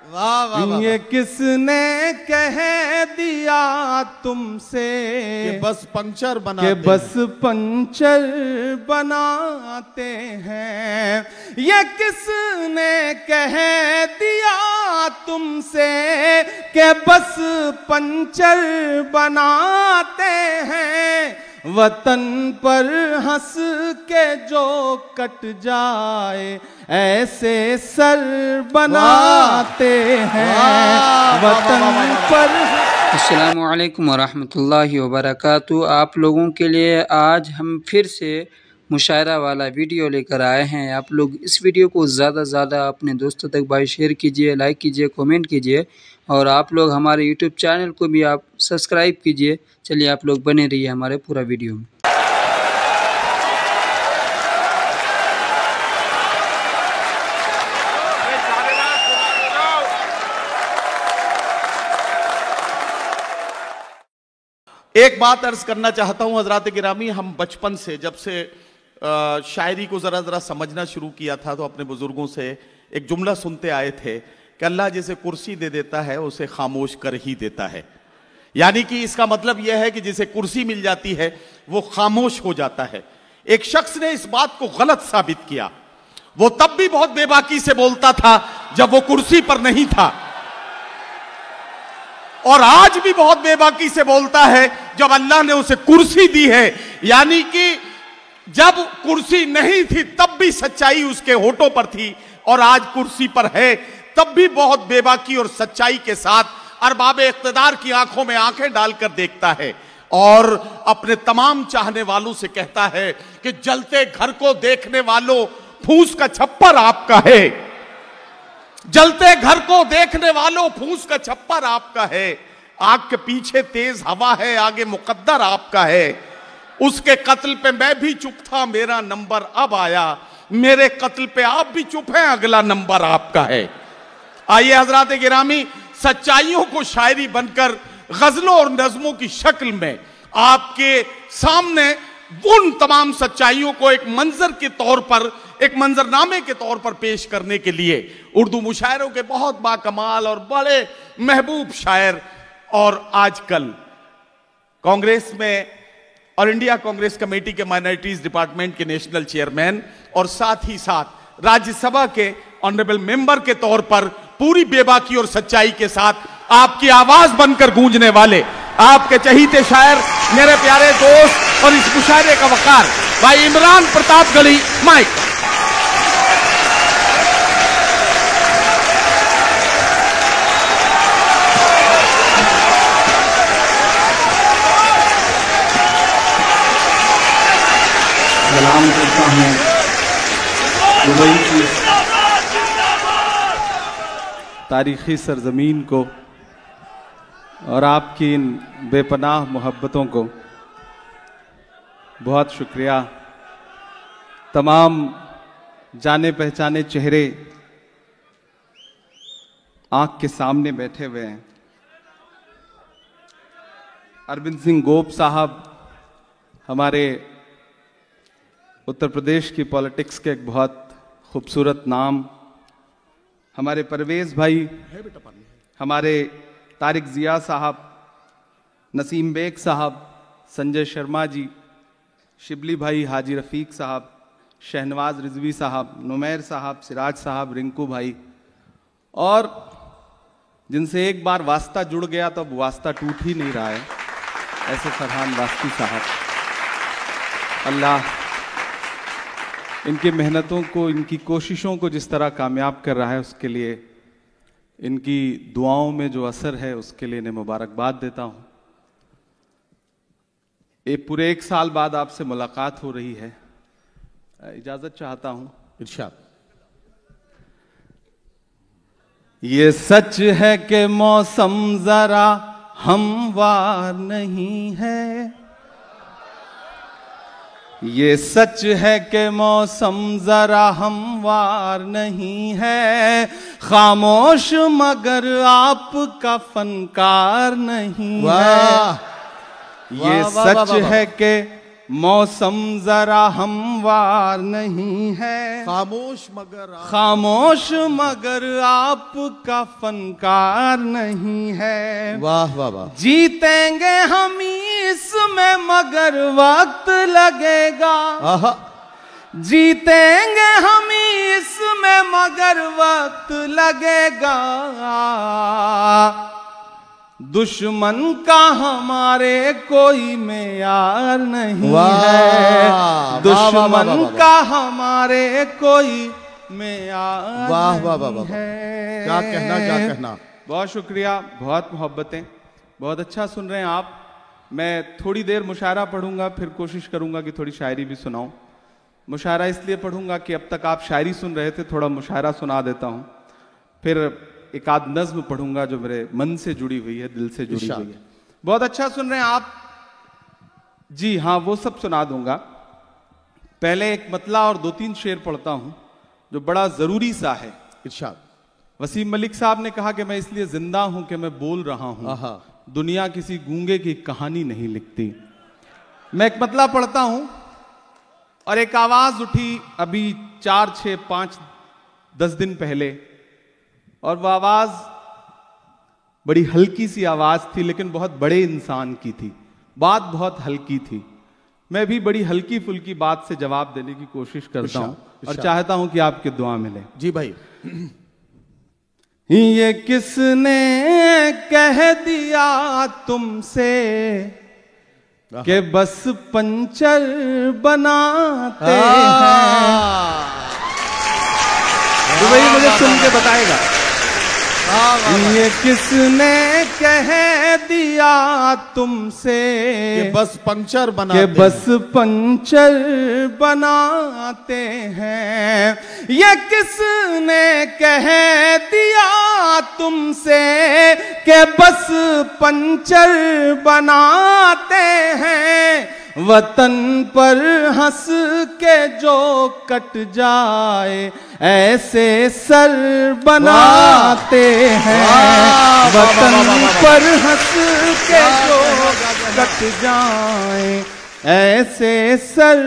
वाह वाह वाह। ये किसने कह दिया तुमसे कि बस पंचर बनाते हैं। ये किसने कह दिया तुमसे कि बस पंचर बनाते हैं। वतन पर हंस के जो कट जाए ऐसे सर बनाते हैं। वतन पर। अस्सलामु अलैकुम वरहमतुल्लाहि वबरकातुहू। आप लोगों के लिए आज हम फिर से मुशायरा वाला वीडियो लेकर आए हैं। आप लोग इस वीडियो को ज़्यादा से ज़्यादा अपने दोस्तों तक भाई शेयर कीजिए, लाइक कीजिए, कमेंट कीजिए और आप लोग हमारे यूट्यूब चैनल को भी आप सब्सक्राइब कीजिए। चलिए आप लोग बने रहिए हमारे पूरा वीडियो में। एक बात अर्ज करना चाहता हूं हजरात गिरामी, हम बचपन से जब से शायरी को जरा समझना शुरू किया था तो अपने बुजुर्गों से एक जुमला सुनते आए थे कि अल्लाह जिसे कुर्सी दे देता है उसे खामोश कर ही देता है। यानी कि इसका मतलब यह है कि जिसे कुर्सी मिल जाती है वो खामोश हो जाता है। एक शख्स ने इस बात को गलत साबित किया। वो तब भी बहुत बेबाकी से बोलता था जब वो कुर्सी पर नहीं था, और आज भी बहुत बेबाकी से बोलता है जब अल्लाह ने उसे कुर्सी दी है। यानी कि जब कुर्सी नहीं थी तब भी सच्चाई उसके होठों पर थी, और आज कुर्सी पर है तब भी बहुत बेबाकी और सच्चाई के साथ अरबाब इख्तिदार की आंखों में आंखें डालकर देखता है और अपने तमाम चाहने वालों से कहता है कि जलते घर को देखने वालों, फूस का छप्पर आपका है। जलते घर को देखने वालों, फूस का छप्पर आपका है। आग के पीछे तेज हवा है, आगे मुकद्दर आपका है। उसके कत्ल पे मैं भी चुप था, मेरा नंबर अब आया। मेरे कत्ल पे आप भी चुप हैं, अगला नंबर आपका है। आइए हजरात गिरामी, सच्चाइयों को शायरी बनकर गजलों और नज़मों की शक्ल में आपके सामने उन तमाम सच्चाइयों को एक मंजर के तौर पर, एक मंजरनामे के तौर पर पेश करने के लिए उर्दू मुशायरों के बहुत बाकमाल और बड़े महबूब शायर और आजकल कांग्रेस में और इंडिया कांग्रेस कमेटी के माइनॉरिटीज डिपार्टमेंट के नेशनल चेयरमैन और साथ ही साथ राज्यसभा के ऑनरेबल मेंबर के तौर पर पूरी बेबाकी और सच्चाई के साथ आपकी आवाज बनकर गूंजने वाले आपके चहीते शायर, मेरे प्यारे दोस्त और इस मुशायरे का वकार भाई इमरान प्रतापगढ़ी, माइक। सलाम करता हूँ दुबई की तारीखी सरजमीन को और आपकी इन बेपनाह मोहब्बतों को। बहुत शुक्रिया। तमाम जाने पहचाने चेहरे आंख के सामने बैठे हुए हैं। अरविंद सिंह गोप साहब हमारे उत्तर प्रदेश की पॉलिटिक्स के एक बहुत खूबसूरत नाम, हमारे परवेज भाई, हमारे तारिक जिया साहब, नसीम बेग साहब, संजय शर्मा जी, शिबली भाई, हाजी रफ़ीक साहब, शहनवाज रिजवी साहब, नुमैर साहब, सिराज साहब, रिंकू भाई, और जिनसे एक बार वास्ता जुड़ गया तो अब वास्ता टूट ही नहीं रहा है, ऐसे फरहान वास्ती साहब। अल्लाह इनकी मेहनतों को, इनकी कोशिशों को जिस तरह कामयाब कर रहा है उसके लिए, इनकी दुआओं में जो असर है उसके लिए इन्हें मुबारकबाद देता हूँ। ये पूरे 1 साल बाद आपसे मुलाकात हो रही है, इजाजत चाहता हूँ। इरशाद। ये सच है कि मौसम जरा हमवार नहीं है, ये सच है कि मौसम जरा हमवार नहीं है, खामोश मगर आपका फनकार नहीं है। ये सच है कि मौसम जरा हमवार नहीं है, खामोश मगर आपका फनकार नहीं है। वाह वाह वाह। जीतेंगे हम इसमें मगर वक्त लगेगा, जीतेंगे हम इसमें मगर वक्त लगेगा। दुश्मन का हमारे कोई मेयार नहीं है, दुश्मन का हमारे कोई मेयार वाह वाह वाह वाह। है। क्या कहना। बहुत शुक्रिया, बहुत मोहब्बतें, बहुत अच्छा सुन रहे हैं आप। मैं थोड़ी देर मुशायरा पढ़ूंगा, फिर कोशिश करूंगा कि थोड़ी शायरी भी सुनाऊं। मुशायरा इसलिए पढ़ूंगा कि अब तक आप शायरी सुन रहे थे, थोड़ा मुशायरा सुना देता हूं। फिर एक आध नज्म पढ़ूंगा जो मेरे मन से जुड़ी हुई है, दिल से जुड़ी हुई है। बहुत अच्छा सुन रहे हैं आप जी। हाँ, वो सब सुना दूंगा। पहले एक मतला और 2-3 शेर पढ़ता हूं जो बड़ा जरूरी सा है। इरशाद। वसीम मलिक साहब ने कहा कि मैं इसलिए जिंदा हूं कि मैं बोल रहा हूं, दुनिया किसी गूंगे की कहानी नहीं लिखती। मैं एक मतला पढ़ता हूं और एक आवाज उठी अभी 4, 6, 5, 10 दिन पहले, और वह आवाज बड़ी हल्की सी आवाज थी लेकिन बहुत बड़े इंसान की थी। बात बहुत हल्की थी। मैं भी बड़ी हल्की फुल्की बात से जवाब देने की कोशिश करता हूं और चाहता हूं कि आपकी दुआ मिले। जी भाई। ये किसने कह दिया तुमसे कि बस पंचर बनाते हैं? तो वही मुझे सुन के बताएगा। ये किसने कह दिया तुमसे कि बस पंचर बनाते हैं? ये किसने कह दिया तुमसे कि बस पंचर बनाते हैं? वतन पर हंस के जो कट जाए ऐसे सर बनाते हैं। वतन पर हंस के जो कट जाए ऐसे सर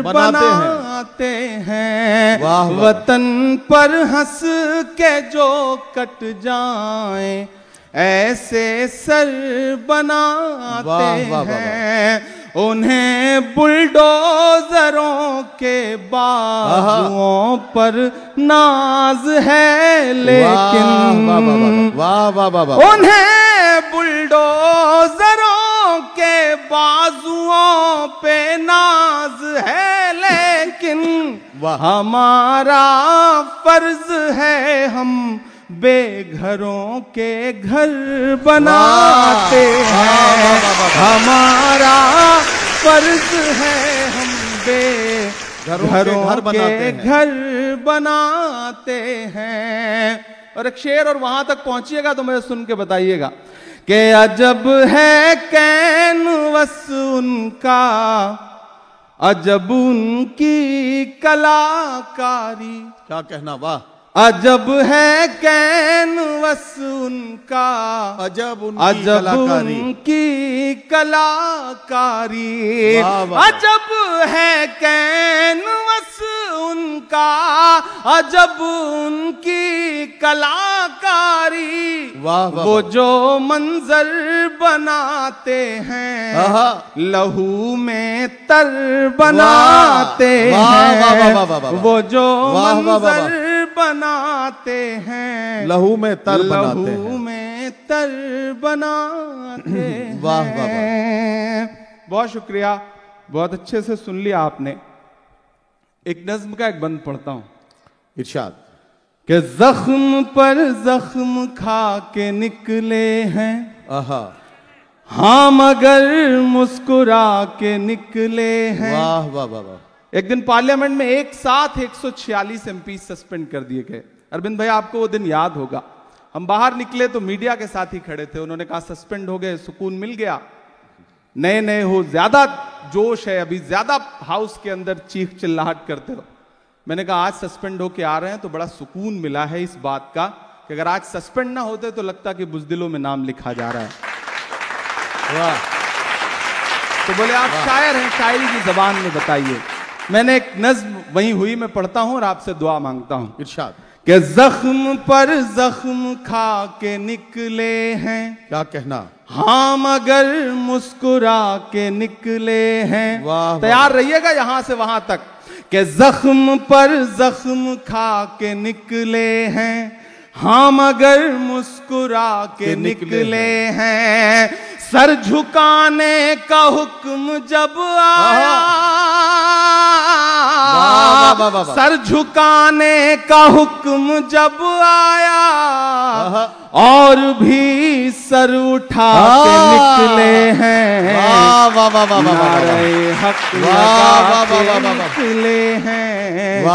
बनाते हैं। वतन पर हंस के जो कट जाए ऐसे सर बनाते हैं। उन्हें बुलडोजरों के बाजुओं पर नाज है लेकिन उन्हें बुलडोजरों के बाजुओं पे नाज है लेकिन हमारा फर्ज है हम बेघरों के घर बनाते हैं। हमारा फर्ज है हम बेघरों के घर बनाते हैं। और एक शेर और वहां तक पहुंचिएगा तो मुझे सुन के बताइएगा कि अजब है कैनवस उनका, अजब उनकी कलाकारी। क्या कहना। वाह। अजब है कैनवस उनका, अजब उनकी कलाकारी। अजब है कैनवस उनका, अजब उनकी कलाकारी। वो जो मंजर बनाते हैं लहू में तर बनाते हैं। वो जो मंजर बनाते हैं लहू में तर बनाते हैं। वाह वाह वाह। बहुत शुक्रिया, बहुत अच्छे से सुन लिया आपने। एक नज्म का एक बंद पढ़ता हूं। इरशाद। कि जख्म पर जख्म खा के निकले हैं, हाँ मगर मुस्कुरा के निकले हैं। वाह वाह वाह वाह। एक दिन पार्लियामेंट में एक साथ 146 एमपी सस्पेंड कर दिए गए। अरविंद भाई आपको वो दिन याद होगा। हम बाहर निकले तो मीडिया के साथ ही खड़े थे। उन्होंने कहा सस्पेंड हो गए, सुकून मिल गया, नए नए हो, ज्यादा जोश है, अभी ज्यादा हाउस के अंदर चीख चिल्लाहट करते हो। मैंने कहा आज सस्पेंड होके आ रहे हैं तो बड़ा सुकून मिला है इस बात का कि अगर आज सस्पेंड ना होते तो लगता कि बुज़दिलों में नाम लिखा जा रहा है। वाह। तो बोले आप शायर हैं, शायरी की जबान में बताइए। मैंने एक नज्म वहीं हुई मैं पढ़ता हूं और आपसे दुआ मांगता हूं। इरशाद। कि जख्म पर जख्म खा के निकले हैं, क्या कहना, हाँ मगर मुस्कुरा के निकले हैं। वाह, तैयार रहिएगा यहां से वहां तक। कि जख्म पर जख्म खा के निकले हैं, हाँ मगर मुस्कुरा के निकले हैं। सर झुकाने का हुक्म जब आया, सर झुकाने का हुक्म जब आया, और भी सर उठा के निकले हैं। नारे हक लगा के निकले हैं,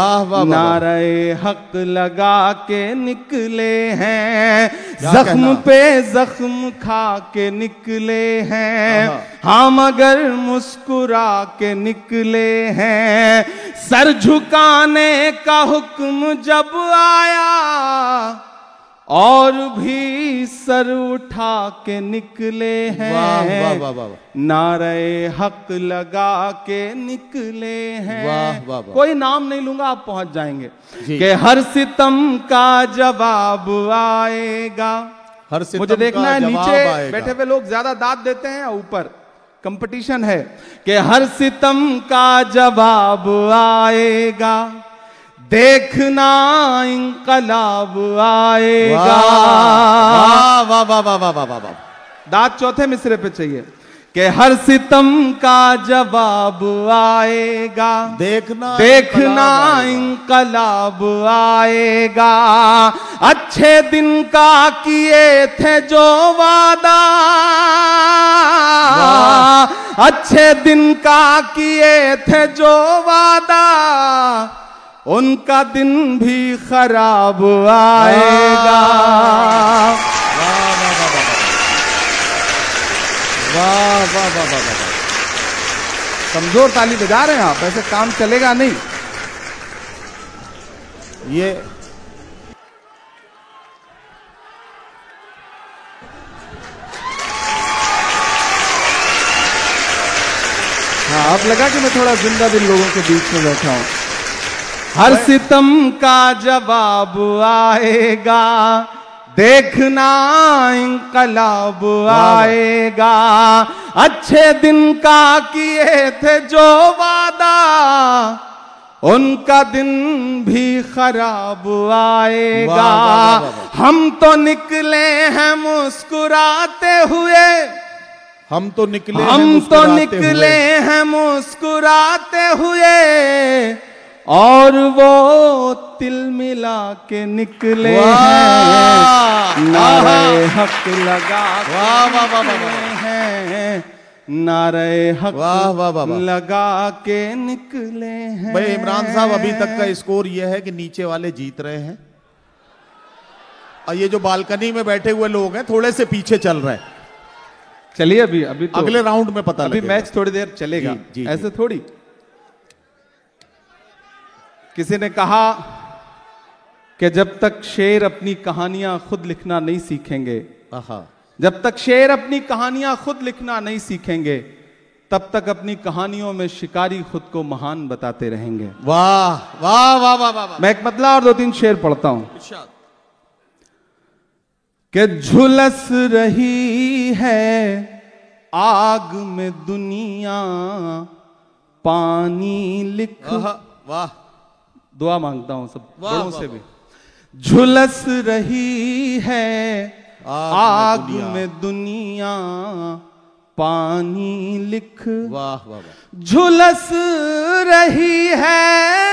नारे हक लगा के निकले हैं। जख्म पे जख्म खा के निकले हैं, हाँ मगर मुस्कुरा के निकले हैं। सर झुकाने का हुक्म जब आया, और भी सर उठा के निकले हैं। नारे हक लगा के निकले हैं। कोई नाम नहीं लूंगा, आप पहुंच जाएंगे। कि हर सितम का जवाब आएगा। हर सितम मुझे देखना है नीचे आएगा। बैठे हुए लोग ज्यादा दाद देते हैं या ऊपर कंपटीशन है। कि हर सितम का जवाब आएगा, देखना इंकलाब आएगा। वाह वाह वाह वाह वाह वाह वाह। दांत चौथे मिसरे पे चाहिए। कि हर सितम का जवाब आएगा, देखना देखना इंकलाब आएगा। अच्छे दिन का किए थे जो वादा, अच्छे दिन का किए थे जो वादा, उनका दिन भी खराब आएगा। वाह वाह वाह वाह वाह। कमजोर ताली बजा रहे हैं आप, ऐसे काम चलेगा नहीं। ये हाँ, अब लगा कि मैं थोड़ा जिंदा दिल लोगों के बीच में बैठा हूं। हर सितम का जवाब आएगा, देखना इंकलाब आएगा। अच्छे दिन का किए थे जो वादा, उनका दिन भी खराब आएगा। हम तो निकले हैं मुस्कुराते हुए, हम तो निकले हैं मुस्कुराते हुए, और वो तिल मिला के निकले हैं। नारे हक लगा हैं, नारे हक लगा के निकले हैं। भाई इमरान साहब, अभी तक का स्कोर यह है कि नीचे वाले जीत रहे हैं और ये जो बालकनी में बैठे हुए लोग हैं थोड़े से पीछे चल रहे हैं। चलिए अभी तो अगले राउंड में पता अभी मैच थोड़ी देर चलेगा। जी, ऐसे थोड़ी। किसी ने कहा कि जब तक शेर अपनी कहानियां खुद लिखना नहीं सीखेंगे, जब तक शेर अपनी कहानियां खुद लिखना नहीं सीखेंगे, तब तक अपनी कहानियों में शिकारी खुद को महान बताते रहेंगे। वाह वाह वाह वाह वाह। मैं एक मतला और 2-3 शेर पढ़ता हूं। कि झुलस रही है आग में दुनिया, पानी लिख। वाह, दुआ मांगता हूं सब बड़ों से भी। झुलस रही है आग में दुनिया, पानी लिख। वाह वाह वाह। झुलस रही है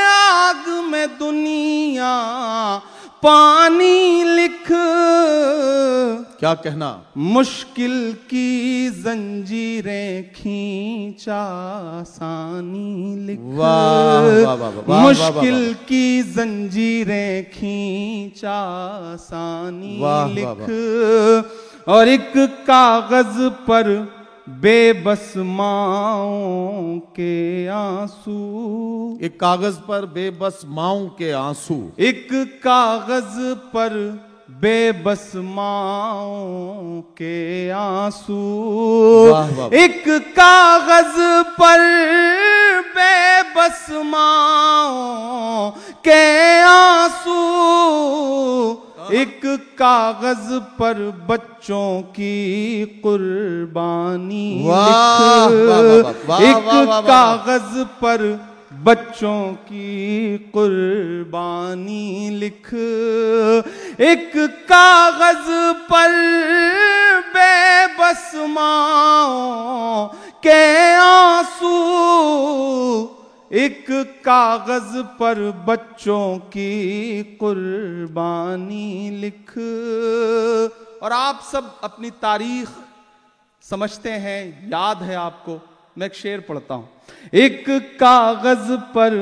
आग में दुनिया, पानी लिख। क्या कहना, मुश्किल की जंजीरें खींचा आसानी लिख। वाह वाह वाह। मुश्किल की जंजीरें खींचा आसानी लिख। और एक कागज पर बेबस माओं के आंसू, एक कागज पर बेबस माओं के आंसू। एक कागज पर बेबस माओं के आंसू, एक कागज पर बेबस माओं के आंसू, एक कागज पर बच्चों की कुर्बानी लिख, एक कागज पर बच्चों की कुर्बानी लिख, एक कागज पर बेबस माओं के आंसू, एक कागज पर बच्चों की कुर्बानी लिख। और आप सब अपनी तारीख समझते हैं, याद है आपको। मैं एक शेर पढ़ता हूं। एक कागज पर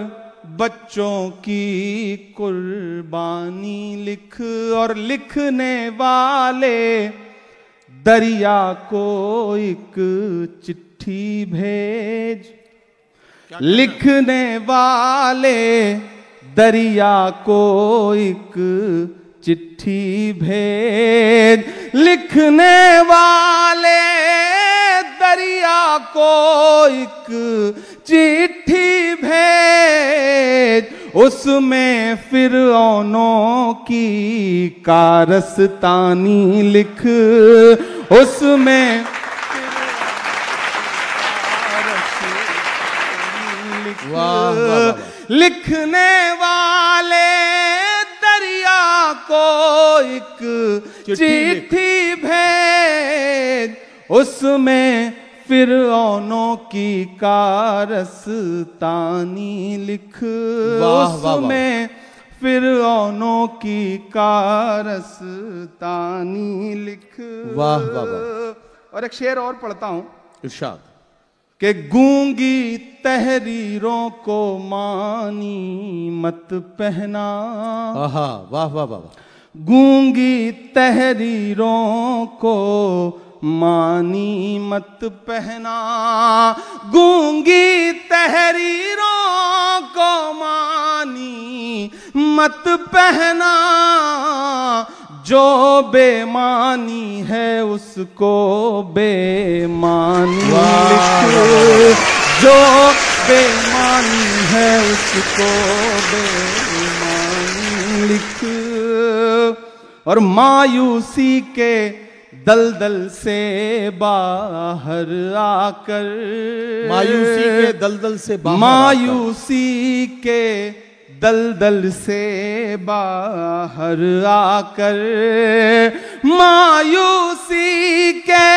बच्चों की कुर्बानी लिख, और लिखने वाले दरिया को एक चिट्ठी भेज, लिखने वाले दरिया को एक चिट्ठी भेज, लिखने वाले दरिया को एक चिट्ठी भेज, उसमें फिरौनों की कारस्तानी लिख, उसमें लिखने वाले दरिया को एक चिट्ठी भेज, उसमें फिरौनों की कारस्तानी लिख, उसमें फिरौनों की कारस्तानी लिख। वाह वाह वाह। और एक शेर और पढ़ता हूं, इरशाद कि गूंगी तहरीरों को मानी मत पहना, आहा वाह वाह वाह। गूंगी तहरीरों को मानी मत पहना, गूंगी तहरीरों को मानी मत पहना, जो बेमानी है उसको बेमानी लिख, जो बेमानी है उसको बेमानी लिख। और मायूसी के दलदल से बाहर आकर, मायूसी के दलदल से बाहर, मायूसी के दलदल से बाहर आकर, मायूसी के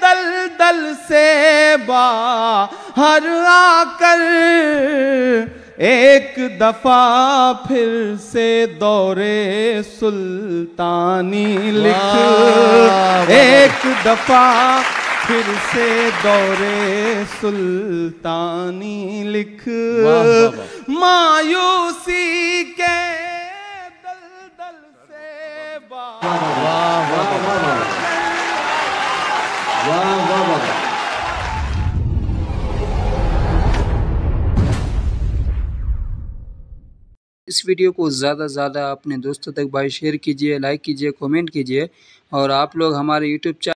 दलदल से बाहर आकर, एक दफा फिर से दौरे सुल्तानी लिख, एक दफा फिर से दौरे सुल्तानी लिख, मायूसी के दलदल से इस वीडियो को ज़्यादा से ज़्यादा अपने दोस्तों तक भाई शेयर कीजिए, लाइक कीजिए, कमेंट कीजिए। और आप लोग हमारे यूट्यूब चैनल